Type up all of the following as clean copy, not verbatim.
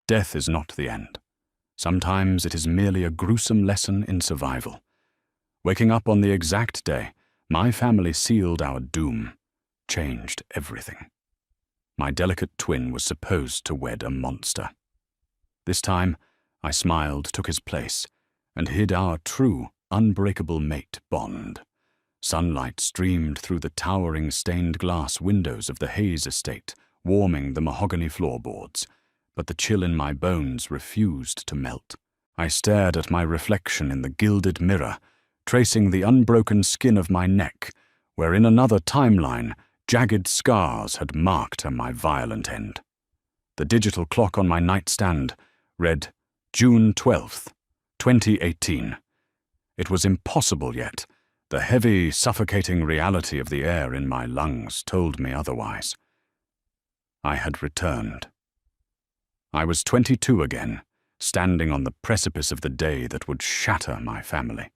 Death is not the end. Sometimes it is merely a gruesome lesson in survival. Waking up on the exact day my family sealed our doom changed everything. My delicate twin was supposed to wed a monster. This time, I smiled, took his place, and hid our true, unbreakable mate bond. Sunlight streamed through the towering stained glass windows of the Hayes estate, warming the mahogany floorboards, but the chill in my bones refused to melt. I stared at my reflection in the gilded mirror, tracing the unbroken skin of my neck, where in another timeline, jagged scars had marked my violent end. The digital clock on my nightstand read June 12th, 2018. It was impossible yet. The heavy, suffocating reality of the air in my lungs told me otherwise. I had returned. I was 22 again, standing on the precipice of the day that would shatter my family.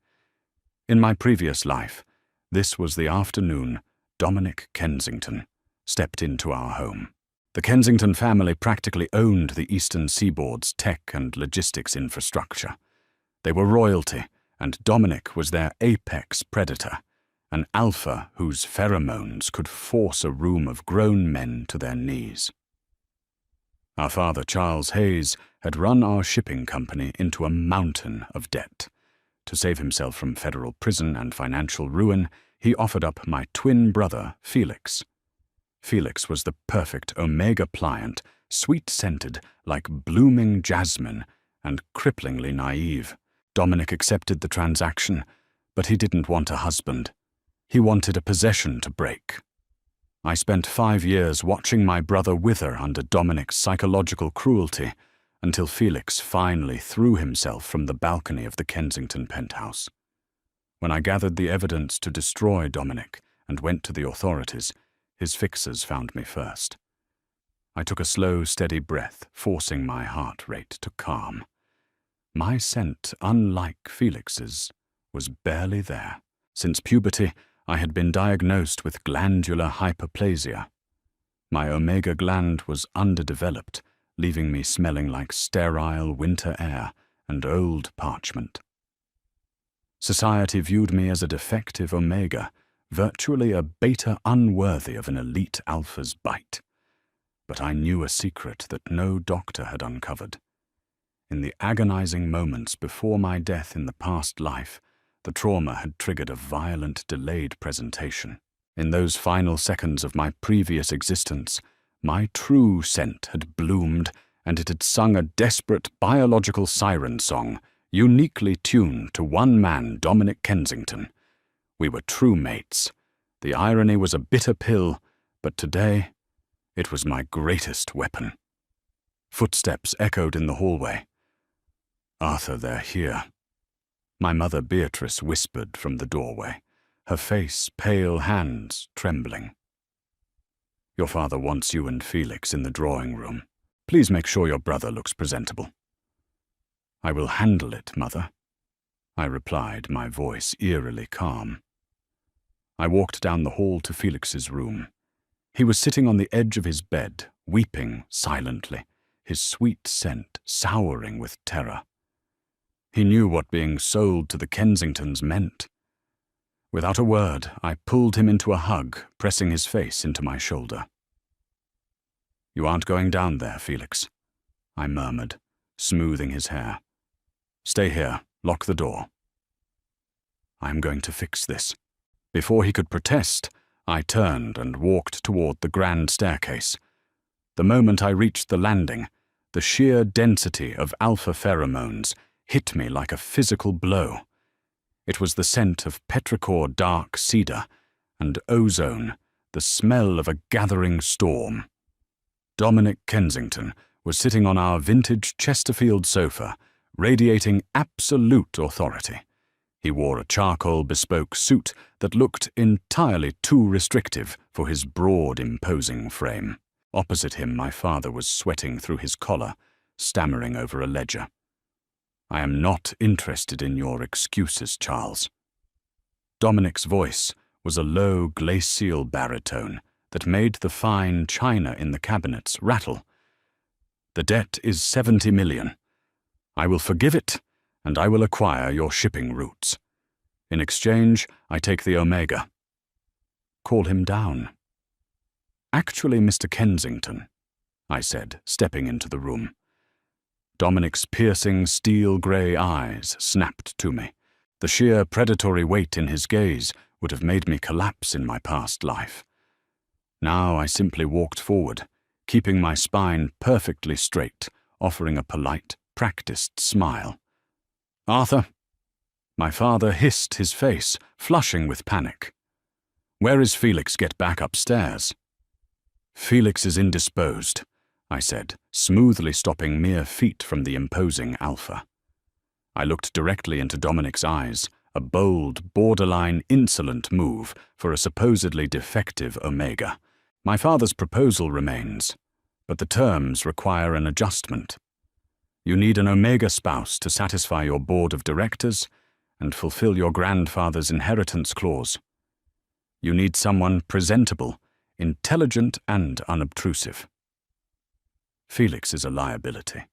In my previous life, this was the afternoon Dominic Kensington stepped into our home. The Kensington family practically owned the eastern seaboard's tech and logistics infrastructure. They were royalty, and Dominic was their apex predator, an alpha whose pheromones could force a room of grown men to their knees. Our father, Charles Hayes, had run our shipping company into a mountain of debt. To save himself from federal prison and financial ruin, he offered up my twin brother, Felix. Felix was the perfect Omega pliant, sweet-scented like blooming jasmine, and cripplingly naive. Dominic accepted the transaction, but he didn't want a husband. He wanted a possession to break. I spent 5 years watching my brother wither under Dominic's psychological cruelty until Felix finally threw himself from the balcony of the Kensington penthouse. When I gathered the evidence to destroy Dominic and went to the authorities, his fixers found me first. I took a slow, steady breath, forcing my heart rate to calm. My scent, unlike Felix's, was barely there. Since puberty, I had been diagnosed with glandular hyperplasia. My omega gland was underdeveloped, leaving me smelling like sterile winter air and old parchment. Society viewed me as a defective omega, virtually a beta unworthy of an elite alpha's bite. But I knew a secret that no doctor had uncovered. In the agonizing moments before my death in the past life, the trauma had triggered a violent, delayed presentation. In those final seconds of my previous existence, my true scent had bloomed, and it had sung a desperate biological siren song, uniquely tuned to one man, Dominic Kensington. We were true mates. The irony was a bitter pill, but today it was my greatest weapon. Footsteps echoed in the hallway. "Arthur, they're here." My mother Beatrice whispered from the doorway, her face, pale hands trembling. "Your father wants you and Felix in the drawing room. Please make sure your brother looks presentable." "I will handle it, Mother," I replied, my voice eerily calm. I walked down the hall to Felix's room. He was sitting on the edge of his bed, weeping silently, his sweet scent souring with terror. He knew what being sold to the Kensingtons meant. Without a word, I pulled him into a hug, pressing his face into my shoulder. "You aren't going down there, Felix," I murmured, smoothing his hair. "Stay here, lock the door. I am going to fix this." Before he could protest, I turned and walked toward the grand staircase. The moment I reached the landing, the sheer density of alpha pheromones hit me like a physical blow. It was the scent of petrichor dark cedar and ozone, the smell of a gathering storm. Dominic Kensington was sitting on our vintage Chesterfield sofa, radiating absolute authority. He wore a charcoal bespoke suit that looked entirely too restrictive for his broad, imposing frame. Opposite him, my father was sweating through his collar, stammering over a ledger. "I am not interested in your excuses, Charles." Dominic's voice was a low, glacial baritone that made the fine china in the cabinets rattle. The debt is 70 million. I will forgive it, and I will acquire your shipping routes. In exchange, I take the Omega. Call him down. Actually, Mr. Kensington, I said, stepping into the room. Dominic's piercing steel-grey eyes snapped to me. The sheer predatory weight in his gaze would have made me collapse in my past life. Now I simply walked forward, keeping my spine perfectly straight, offering a polite, practiced smile. Arthur? My father hissed, his face flushing with panic. Where is Felix? Get back upstairs. Felix is indisposed, I said, smoothly stopping mere feet from the imposing alpha. I looked directly into Dominic's eyes, a bold, borderline insolent move for a supposedly defective Omega. My father's proposal remains, but the terms require an adjustment. You need an Omega spouse to satisfy your board of directors and fulfill your grandfather's inheritance clause. You need someone presentable, intelligent and unobtrusive. Felix is a liability.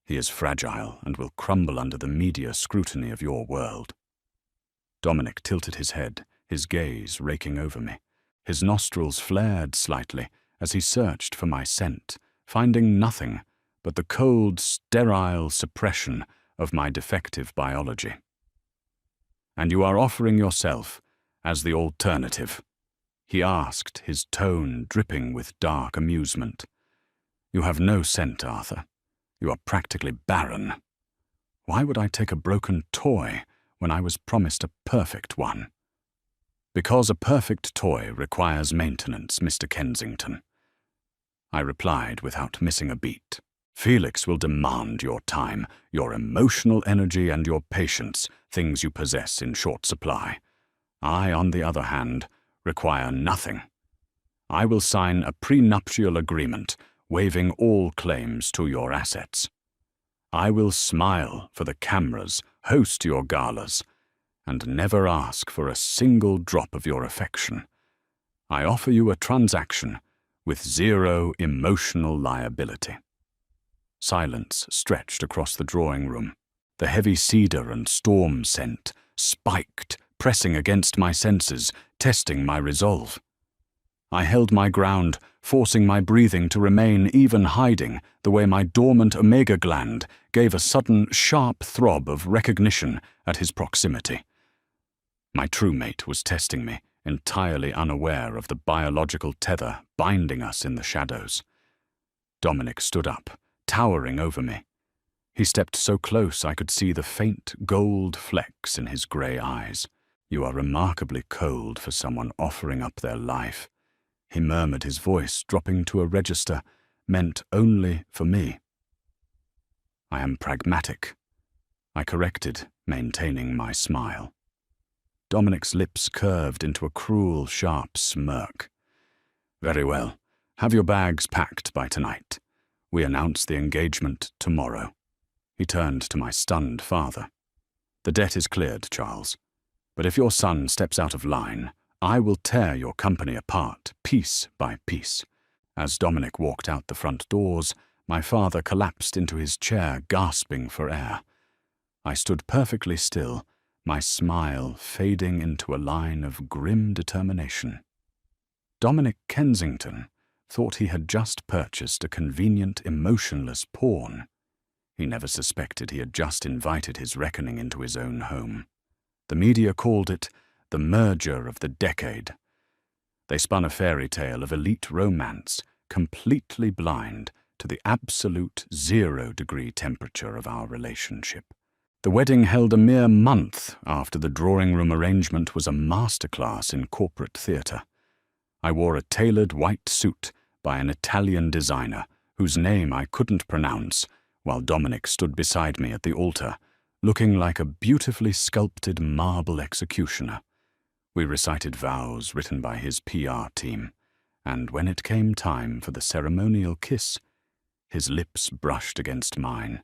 He is fragile and will crumble under the media scrutiny of your world. Dominic tilted his head, his gaze raking over me. His nostrils flared slightly as he searched for my scent, finding nothing but the cold, sterile suppression of my defective biology. And you are offering yourself as the alternative? He asked, his tone dripping with dark amusement. You have no scent, Arthur. You are practically barren. Why would I take a broken toy when I was promised a perfect one? Because a perfect toy requires maintenance, Mr. Kensington, I replied without missing a beat. Felix will demand your time, your emotional energy and your patience, things you possess in short supply. I, on the other hand, require nothing. I will sign a prenuptial agreement, waiving all claims to your assets. I will smile for the cameras, host your galas, and never ask for a single drop of your affection. I offer you a transaction with zero emotional liability. Silence stretched across the drawing room. The heavy cedar and storm scent spiked, pressing against my senses, testing my resolve. I held my ground, forcing my breathing to remain even hiding, the way my dormant omega gland gave a sudden, sharp throb of recognition at his proximity. My true mate was testing me, entirely unaware of the biological tether binding us in the shadows. Dominic stood up, towering over me. He stepped so close I could see the faint gold flecks in his grey eyes. You are remarkably cold for someone offering up their life, he murmured, his voice dropping to a register meant only for me. I am pragmatic, I corrected, maintaining my smile. Dominic's lips curved into a cruel, sharp smirk. Very well. Have your bags packed by tonight. We announce the engagement tomorrow. He turned to my stunned father. The debt is cleared, Charles. But if your son steps out of line, I will tear your company apart, piece by piece. As Dominic walked out the front doors, my father collapsed into his chair, gasping for air. I stood perfectly still, my smile fading into a line of grim determination. Dominic Kensington thought he had just purchased a convenient, emotionless pawn. He never suspected he had just invited his reckoning into his own home. The media called it the merger of the decade. They spun a fairy tale of elite romance, completely blind to the absolute 0-degree temperature of our relationship. The wedding held a mere month after the drawing room arrangement was a masterclass in corporate theatre. I wore a tailored white suit by an Italian designer whose name I couldn't pronounce, while Dominic stood beside me at the altar, looking like a beautifully sculpted marble executioner. We recited vows written by his PR team, and when it came time for the ceremonial kiss, his lips brushed against mine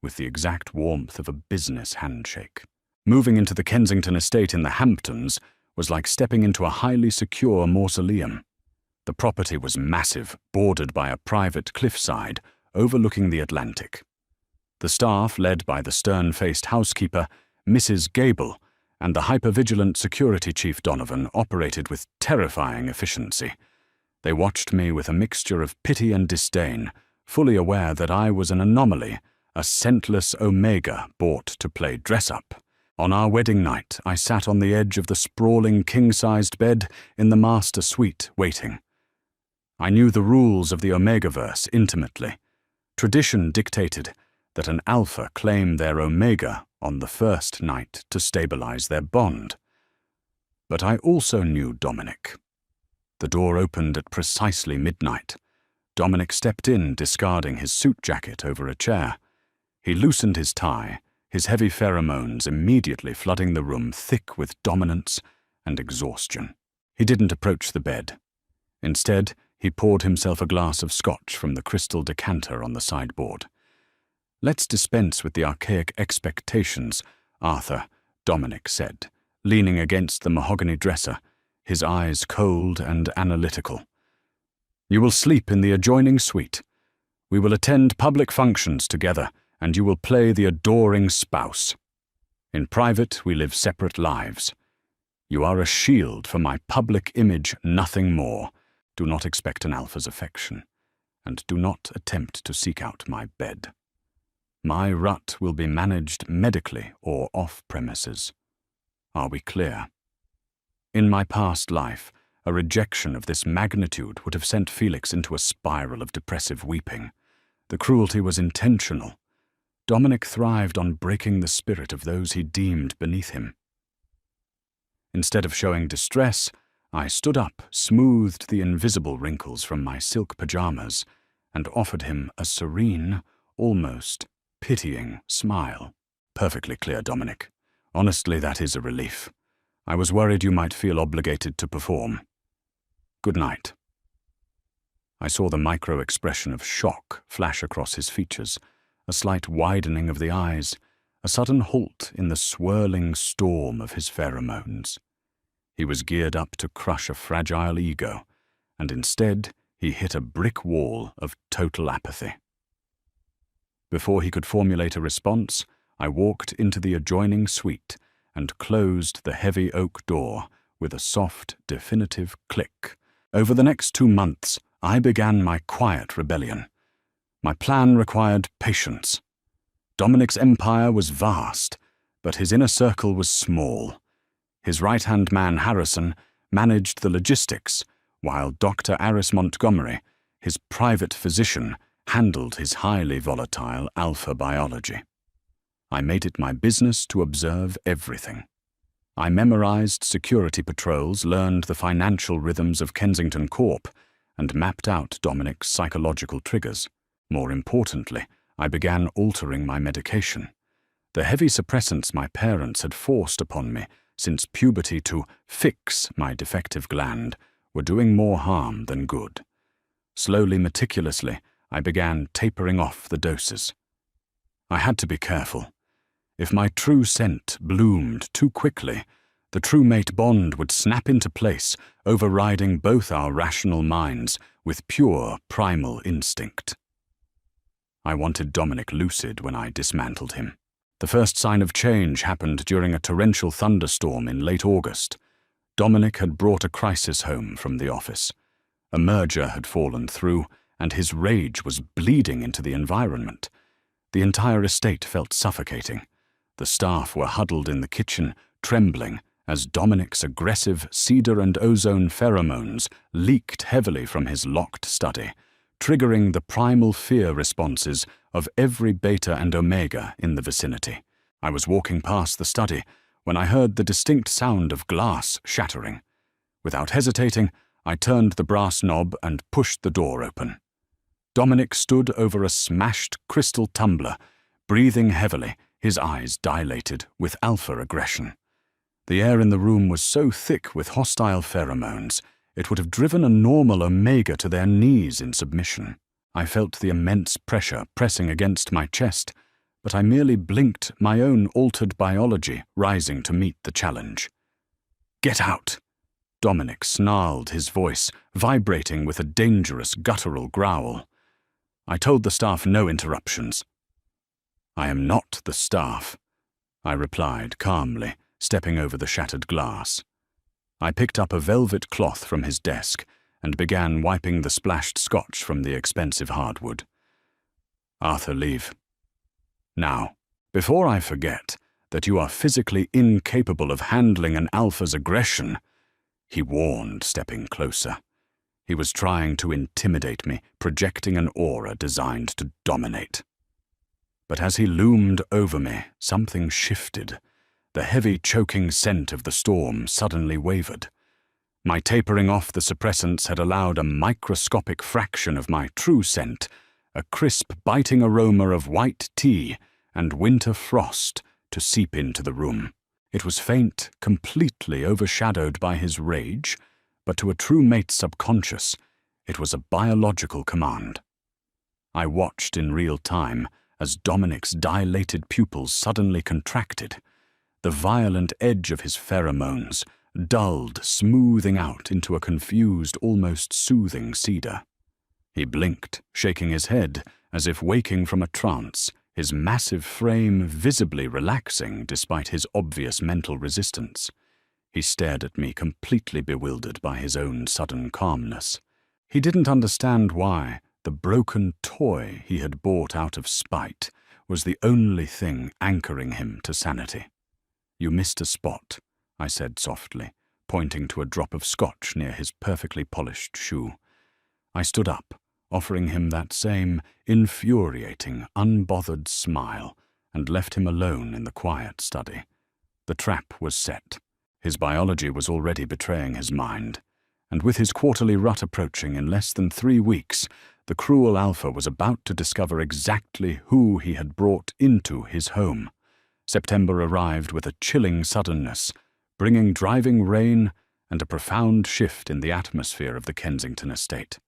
with the exact warmth of a business handshake. Moving into the Kensington estate in the Hamptons was like stepping into a highly secure mausoleum. The property was massive, bordered by a private cliffside, overlooking the Atlantic. The staff, led by the stern-faced housekeeper, Mrs. Gable, and the hypervigilant security chief Donovan, operated with terrifying efficiency. They watched me with a mixture of pity and disdain, fully aware that I was an anomaly, a scentless Omega bought to play dress-up. On our wedding night, I sat on the edge of the sprawling king-sized bed in the master suite, waiting. I knew the rules of the Omegaverse intimately. Tradition dictated that an alpha claim their Omega on the first night to stabilize their bond. But I also knew Dominic. The door opened at precisely midnight. Dominic stepped in, discarding his suit jacket over a chair. He loosened his tie, his heavy pheromones immediately flooding the room thick with dominance and exhaustion. He didn't approach the bed. Instead, he poured himself a glass of scotch from the crystal decanter on the sideboard. "Let's dispense with the archaic expectations, Arthur," Dominic said, leaning against the mahogany dresser, his eyes cold and analytical. "You will sleep in the adjoining suite. We will attend public functions together, and you will play the adoring spouse. In private, we live separate lives. You are a shield for my public image, nothing more. Do not expect an alpha's affection, and do not attempt to seek out my bed. My rut will be managed medically or off-premises. Are we clear?" In my past life, a rejection of this magnitude would have sent Felix into a spiral of depressive weeping. The cruelty was intentional. Dominic thrived on breaking the spirit of those he deemed beneath him. Instead of showing distress, I stood up, smoothed the invisible wrinkles from my silk pajamas, and offered him a serene, almost pitying smile. "Perfectly clear, Dominic. Honestly, that is a relief. I was worried you might feel obligated to perform. Good night." I saw the micro-expression of shock flash across his features, a slight widening of the eyes, a sudden halt in the swirling storm of his pheromones. He was geared up to crush a fragile ego, and instead he hit a brick wall of total apathy. Before he could formulate a response, I walked into the adjoining suite and closed the heavy oak door with a soft, definitive click. Over the next 2 months, I began my quiet rebellion. My plan required patience. Dominic's empire was vast, but his inner circle was small. His right-hand man, Harrison, managed the logistics, while Dr. Aris Montgomery, his private physician, handled his highly volatile alpha biology. I made it my business to observe everything. I memorized security patrols, learned the financial rhythms of Kensington Corp, and mapped out Dominic's psychological triggers. More importantly, I began altering my medication. The heavy suppressants my parents had forced upon me since puberty to fix my defective gland were doing more harm than good. Slowly, meticulously, I began tapering off the doses. I had to be careful. If my true scent bloomed too quickly, the true mate bond would snap into place, overriding both our rational minds with pure primal instinct. I wanted Dominic lucid when I dismantled him. The first sign of change happened during a torrential thunderstorm in late August. Dominic had brought a crisis home from the office. A merger had fallen through, and his rage was bleeding into the environment. The entire estate felt suffocating. The staff were huddled in the kitchen, trembling, as Dominic's aggressive cedar and ozone pheromones leaked heavily from his locked study, triggering the primal fear responses of every beta and omega in the vicinity. I was walking past the study when I heard the distinct sound of glass shattering. Without hesitating, I turned the brass knob and pushed the door open. Dominic stood over a smashed crystal tumbler, breathing heavily, his eyes dilated with alpha aggression. The air in the room was so thick with hostile pheromones, it would have driven a normal omega to their knees in submission. I felt the immense pressure pressing against my chest, but I merely blinked, my own altered biology rising to meet the challenge. "Get out!" Dominic snarled, his voice vibrating with a dangerous guttural growl. I told the staff no interruptions. I am not the staff, I replied calmly, stepping over the shattered glass. I picked up a velvet cloth from his desk and began wiping the splashed scotch from the expensive hardwood. Arthur, leave. Now, before I forget that you are physically incapable of handling an alpha's aggression, he warned, stepping closer. He was trying to intimidate me, projecting an aura designed to dominate. But as he loomed over me, something shifted. The heavy, choking scent of the storm suddenly wavered. My tapering off the suppressants had allowed a microscopic fraction of my true scent, a crisp, biting aroma of white tea and winter frost, to seep into the room. It was faint, completely overshadowed by his rage, but to a true mate's subconscious, it was a biological command. I watched in real time as Dominic's dilated pupils suddenly contracted. The violent edge of his pheromones dulled, smoothing out into a confused, almost soothing cedar. He blinked, shaking his head as if waking from a trance, his massive frame visibly relaxing despite his obvious mental resistance. He stared at me, completely bewildered by his own sudden calmness. He didn't understand why the broken toy he had bought out of spite was the only thing anchoring him to sanity. You missed a spot, I said softly, pointing to a drop of scotch near his perfectly polished shoe. I stood up, offering him that same infuriating, unbothered smile, and left him alone in the quiet study. The trap was set. His biology was already betraying his mind, and with his quarterly rut approaching in less than 3 weeks, the cruel alpha was about to discover exactly who he had brought into his home. September arrived with a chilling suddenness, bringing driving rain and a profound shift in the atmosphere of the Kensington estate.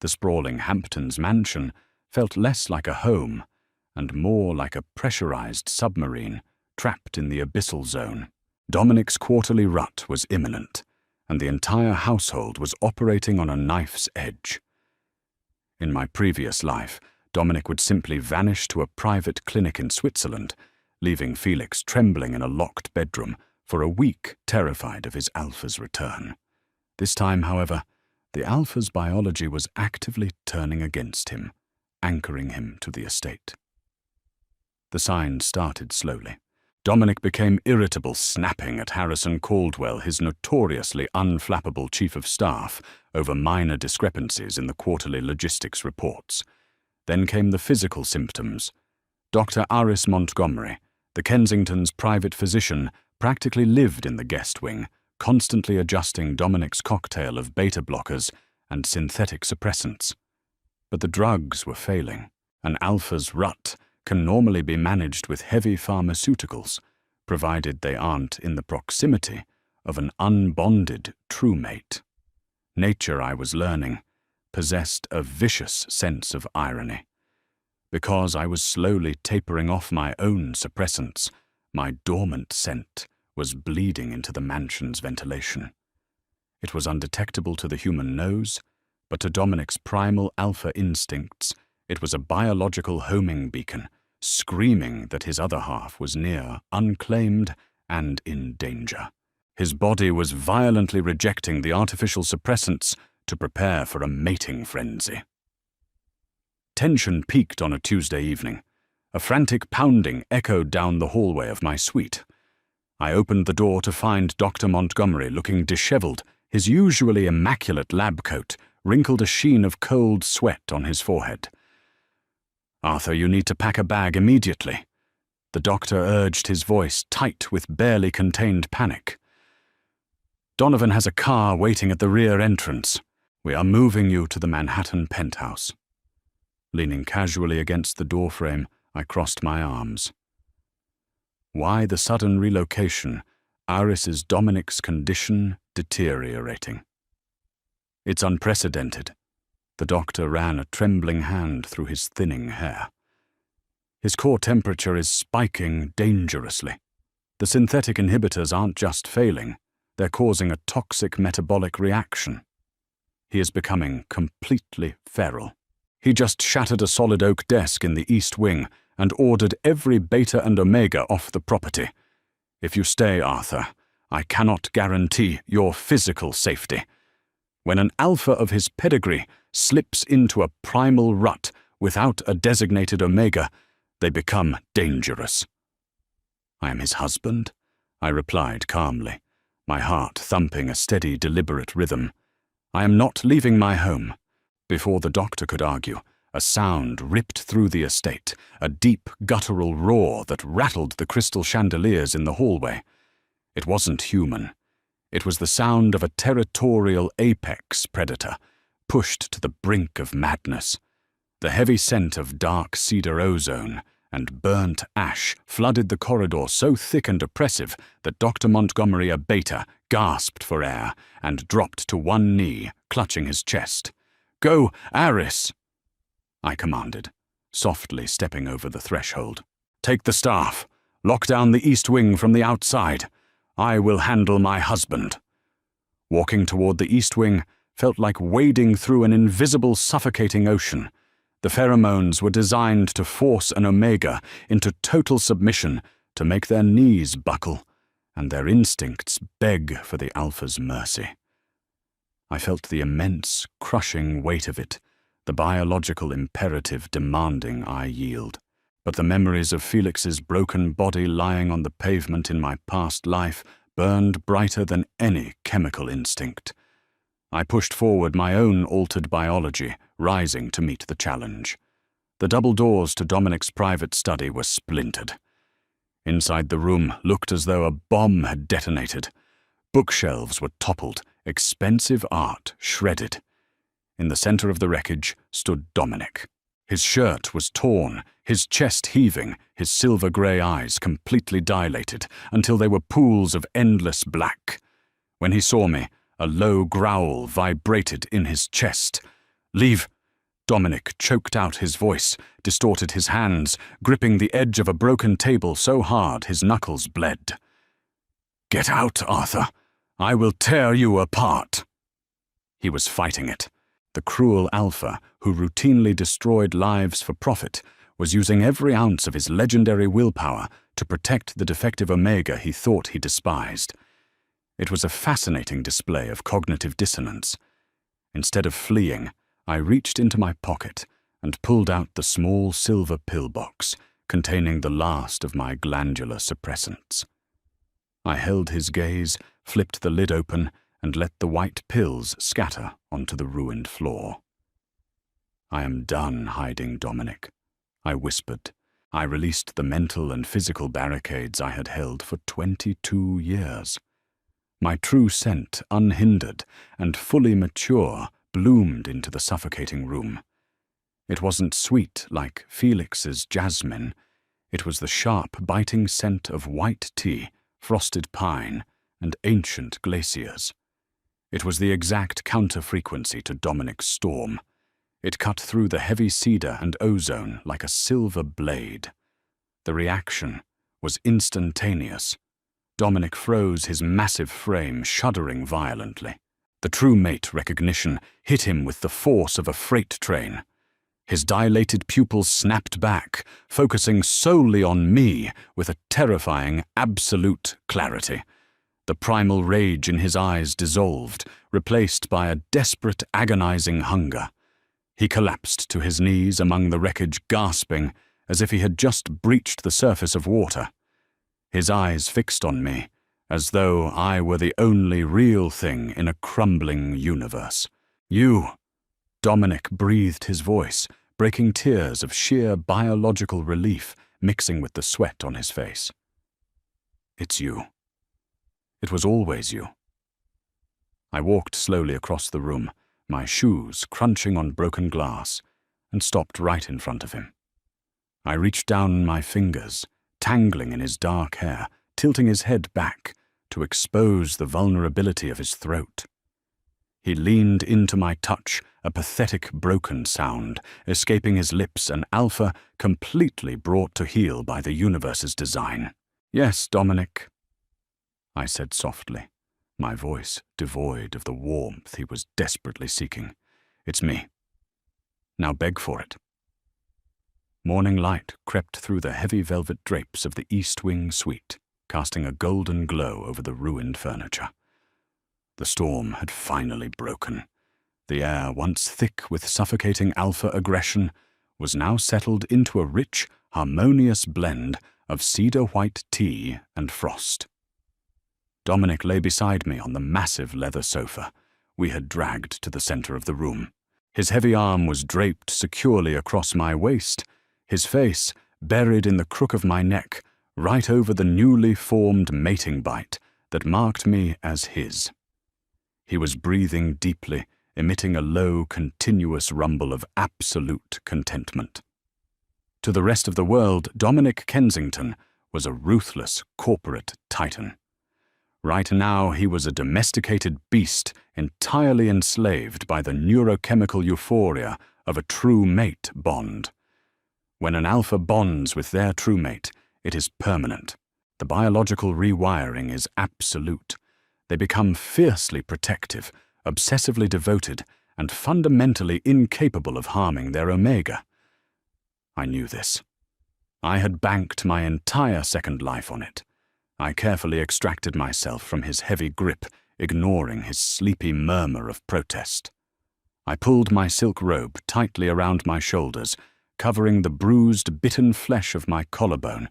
The sprawling Hamptons mansion felt less like a home and more like a pressurized submarine trapped in the abyssal zone. Dominic's quarterly rut was imminent, and the entire household was operating on a knife's edge. In my previous life, Dominic would simply vanish to a private clinic in Switzerland, leaving Felix trembling in a locked bedroom for a week, terrified of his alpha's return. This time, however, the alpha's biology was actively turning against him, anchoring him to the estate. The signs started slowly. Dominic became irritable, snapping at Harrison Caldwell, his notoriously unflappable chief of staff, over minor discrepancies in the quarterly logistics reports. Then came the physical symptoms. Dr. Aris Montgomery, the Kensington's private physician, practically lived in the guest wing, constantly adjusting Dominic's cocktail of beta blockers and synthetic suppressants. But the drugs were failing. An alpha's rut can normally be managed with heavy pharmaceuticals, provided they aren't in the proximity of an unbonded true mate. Nature, I was learning, possessed a vicious sense of irony. Because I was slowly tapering off my own suppressants, my dormant scent was bleeding into the mansion's ventilation. It was undetectable to the human nose, but to Dominic's primal alpha instincts, it was a biological homing beacon, screaming that his other half was near, unclaimed, and in danger. His body was violently rejecting the artificial suppressants to prepare for a mating frenzy. Tension peaked on a Tuesday evening. A frantic pounding echoed down the hallway of my suite. I opened the door to find Dr. Montgomery looking disheveled, his usually immaculate lab coat wrinkled a sheen of cold sweat on his forehead. "Arthur, you need to pack a bag immediately." The doctor urged, his voice tight with barely contained panic. "Donovan has a car waiting at the rear entrance. We are moving you to the Manhattan penthouse." Leaning casually against the doorframe, I crossed my arms. Why the sudden relocation? Iris's Dominic's condition deteriorating. "It's unprecedented." The doctor ran a trembling hand through his thinning hair. "His core temperature is spiking dangerously. The synthetic inhibitors aren't just failing, they're causing a toxic metabolic reaction. He is becoming completely feral." He just shattered a solid oak desk in the East Wing and ordered every Beta and Omega off the property. If you stay, Arthur, I cannot guarantee your physical safety. When an Alpha of his pedigree slips into a primal rut without a designated Omega, they become dangerous. I am his husband, I replied calmly, my heart thumping a steady, deliberate rhythm. I am not leaving my home. Before the doctor could argue, a sound ripped through the estate, a deep, guttural roar that rattled the crystal chandeliers in the hallway. It wasn't human. It was the sound of a territorial apex predator, pushed to the brink of madness. The heavy scent of dark cedar ozone and burnt ash flooded the corridor so thick and oppressive that Dr. Montgomery a Beta gasped for air and dropped to one knee, clutching his chest. "Go, Aris!" I commanded, softly stepping over the threshold. "Take the staff. Lock down the East Wing from the outside. I will handle my husband." Walking toward the East Wing felt like wading through an invisible, suffocating ocean. The pheromones were designed to force an Omega into total submission, to make their knees buckle, and their instincts beg for the Alpha's mercy. I felt the immense, crushing weight of it, the biological imperative demanding I yield. But the memories of Felix's broken body lying on the pavement in my past life burned brighter than any chemical instinct. I pushed forward my own altered biology, rising to meet the challenge. The double doors to Dominic's private study were splintered. Inside the room looked as though a bomb had detonated. Bookshelves were toppled, expensive art shredded. In the center of the wreckage stood Dominic. His shirt was torn, his chest heaving, his silver-grey eyes completely dilated until they were pools of endless black. When he saw me, a low growl vibrated in his chest. "Leave!" Dominic choked out his voice, distorted his hands, gripping the edge of a broken table so hard his knuckles bled. "Get out, Arthur! I will tear you apart!" He was fighting it. The cruel Alpha, who routinely destroyed lives for profit, was using every ounce of his legendary willpower to protect the defective Omega he thought he despised. It was a fascinating display of cognitive dissonance. Instead of fleeing, I reached into my pocket and pulled out the small silver pill box containing the last of my glandular suppressants. I held his gaze, flipped the lid open, and let the white pills scatter onto the ruined floor. "I am done hiding Dominic," I whispered. I released the mental and physical barricades I had held for 22 years. My true scent, unhindered and fully mature, bloomed into the suffocating room. It wasn't sweet like Felix's jasmine. It was the sharp, biting scent of white tea, frosted pine, and ancient glaciers. It was the exact counter-frequency to Dominic's storm. It cut through the heavy cedar and ozone like a silver blade. The reaction was instantaneous. Dominic froze his massive frame, shuddering violently. The true mate recognition hit him with the force of a freight train. His dilated pupils snapped back, focusing solely on me with a terrifying, absolute clarity. The primal rage in his eyes dissolved, replaced by a desperate, agonizing hunger. He collapsed to his knees among the wreckage, gasping, as if he had just breached the surface of water. His eyes fixed on me, as though I were the only real thing in a crumbling universe. "You!" Dominic breathed his voice, breaking tears of sheer biological relief mixing with the sweat on his face. "It's you. It was always you." I walked slowly across the room, my shoes crunching on broken glass, and stopped right in front of him. I reached down my fingers, tangling in his dark hair, tilting his head back to expose the vulnerability of his throat. He leaned into my touch, a pathetic broken sound, escaping his lips, an Alpha completely brought to heel by the universe's design. "Yes, Dominic," I said softly, my voice devoid of the warmth he was desperately seeking. "It's me." Now beg for it." Morning light crept through the heavy velvet drapes of the East Wing suite, casting a golden glow over the ruined furniture. The storm had finally broken. The air, once thick with suffocating alpha aggression, was now settled into a rich, harmonious blend of cedar white tea and frost. Dominic lay beside me on the massive leather sofa we had dragged to the center of the room. His heavy arm was draped securely across my waist, his face buried in the crook of my neck, right over the newly formed mating bite that marked me as his. He was breathing deeply, emitting a low, continuous rumble of absolute contentment. To the rest of the world, Dominic Kensington was a ruthless corporate titan. Right now, he was a domesticated beast entirely enslaved by the neurochemical euphoria of a true mate bond. When an alpha bonds with their true mate, it is permanent. The biological rewiring is absolute. They become fiercely protective, obsessively devoted, and fundamentally incapable of harming their omega. I knew this. I had banked my entire second life on it. I carefully extracted myself from his heavy grip, ignoring his sleepy murmur of protest. I pulled my silk robe tightly around my shoulders, covering the bruised, bitten flesh of my collarbone,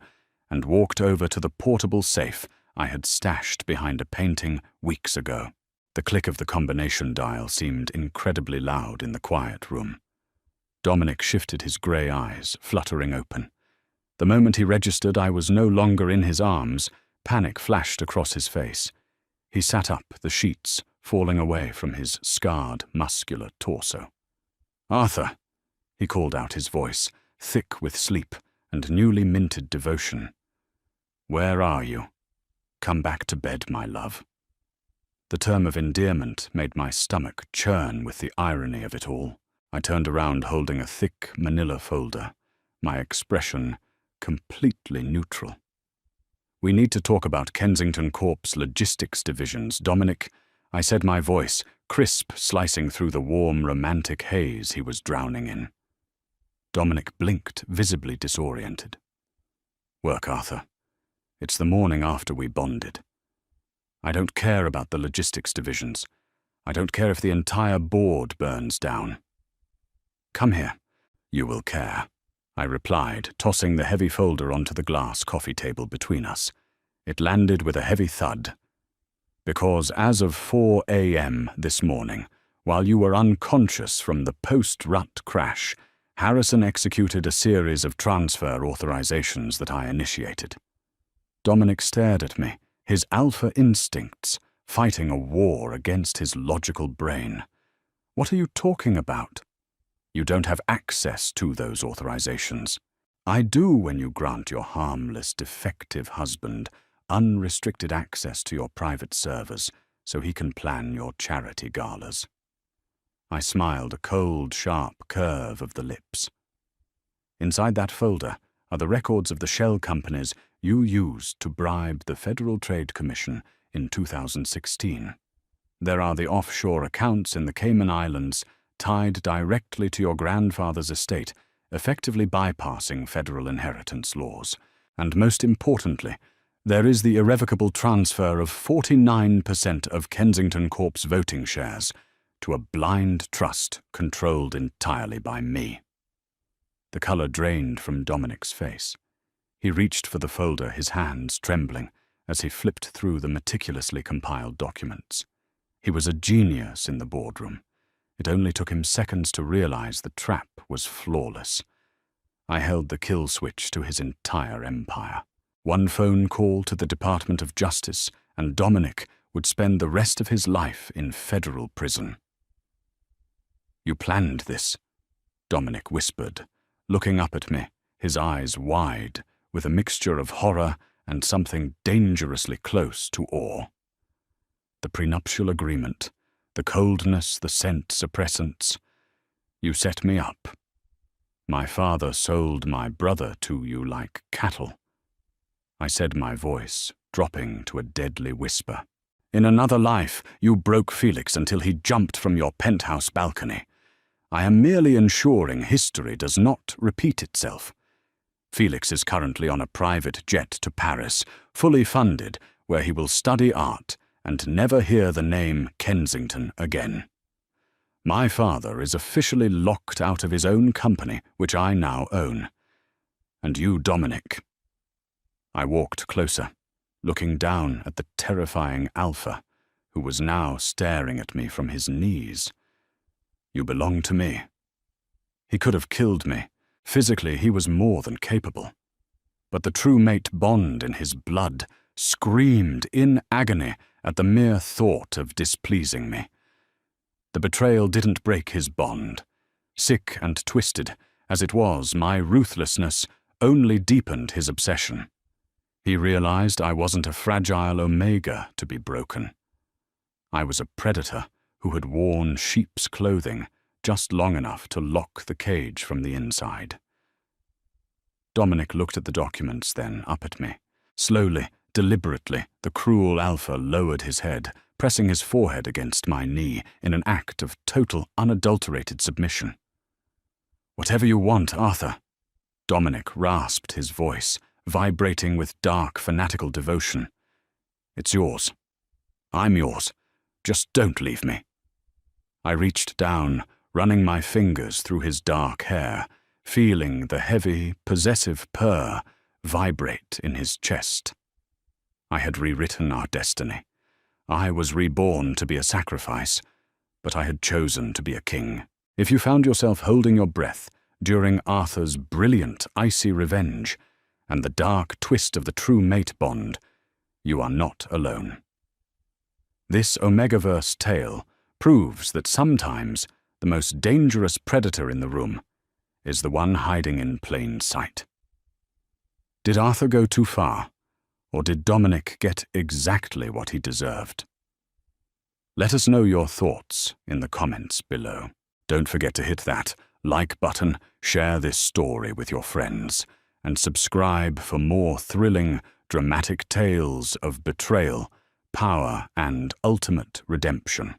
and walked over to the portable safe I had stashed behind a painting weeks ago. The click of the combination dial seemed incredibly loud in the quiet room. Dominic shifted his grey eyes, fluttering open. The moment he registered I was no longer in his arms, panic flashed across his face. He sat up, the sheets falling away from his scarred, muscular torso. "Arthur," he called out, his voice thick with sleep and newly minted devotion. "Where are you? Come back to bed, my love." The term of endearment made my stomach churn with the irony of it all. I turned around holding a thick manila folder, my expression completely neutral. "We need to talk about Kensington Corp's logistics divisions, Dominic," I said, my voice crisp, slicing through the warm, romantic haze he was drowning in. Dominic blinked, visibly disoriented. "Work, Arthur. It's the morning after we bonded. I don't care about the logistics divisions. I don't care if the entire board burns down. Come here. You will care," I replied, tossing the heavy folder onto the glass coffee table between us. It landed with a heavy thud. "Because as of 4 a.m. this morning, while you were unconscious from the post-rut crash, Harrison executed a series of transfer authorizations that I initiated." Dominic stared at me, his alpha instincts fighting a war against his logical brain. "What are you talking about?" "You don't have access to those authorizations. I do when you grant your harmless, defective husband unrestricted access to your private servers so he can plan your charity galas." I smiled, a cold, sharp curve of the lips. "Inside that folder are the records of the shell companies you used to bribe the Federal Trade Commission in 2016. There are the offshore accounts in the Cayman Islands tied directly to your grandfather's estate, effectively bypassing federal inheritance laws. And most importantly, there is the irrevocable transfer of 49% of Kensington Corp's voting shares to a blind trust controlled entirely by me." The color drained from Dominic's face. He reached for the folder, his hands trembling, as he flipped through the meticulously compiled documents. He was a genius in the boardroom. It only took him seconds to realize the trap was flawless. I held the kill switch to his entire empire. One phone call to the Department of Justice, and Dominic would spend the rest of his life in federal prison. "You planned this," Dominic whispered, looking up at me, his eyes wide, with a mixture of horror and something dangerously close to awe. "The prenuptial agreement, the coldness, the scent suppressants. You set me up. My father sold my brother to you like cattle." I said, my voice dropping to a deadly whisper. "In another life, you broke Felix until he jumped from your penthouse balcony. I am merely ensuring history does not repeat itself. Felix is currently on a private jet to Paris, fully funded, where he will study art and never hear the name Kensington again. My father is officially locked out of his own company, which I now own. And you, Dominic. I walked closer, looking down at the terrifying Alpha, who was now staring at me from his knees. You belong to me. He could have killed me. Physically, he was more than capable. But the true mate bond in his blood screamed in agony at the mere thought of displeasing me. The betrayal didn't break his bond. Sick and twisted as it was, my ruthlessness only deepened his obsession. He realized I wasn't a fragile omega to be broken. I was a predator who had worn sheep's clothing just long enough to lock the cage from the inside. Dominic looked at the documents, then up at me. Slowly, deliberately, the cruel Alpha lowered his head, pressing his forehead against my knee in an act of total, unadulterated submission. "Whatever you want, Arthur." Dominic rasped his voice, vibrating with dark, fanatical devotion. "It's yours. I'm yours. Just don't leave me." I reached down, running my fingers through his dark hair, feeling the heavy, possessive purr vibrate in his chest. I had rewritten our destiny. I was reborn to be a sacrifice, but I had chosen to be a king. If you found yourself holding your breath during Arthur's brilliant, icy revenge and the dark twist of the true mate bond, you are not alone. This Omegaverse tale proves that sometimes the most dangerous predator in the room is the one hiding in plain sight. Did Arthur go too far, or did Dominic get exactly what he deserved? Let us know your thoughts in the comments below. Don't forget to hit that like button, share this story with your friends, and subscribe for more thrilling, dramatic tales of betrayal, power, and ultimate redemption.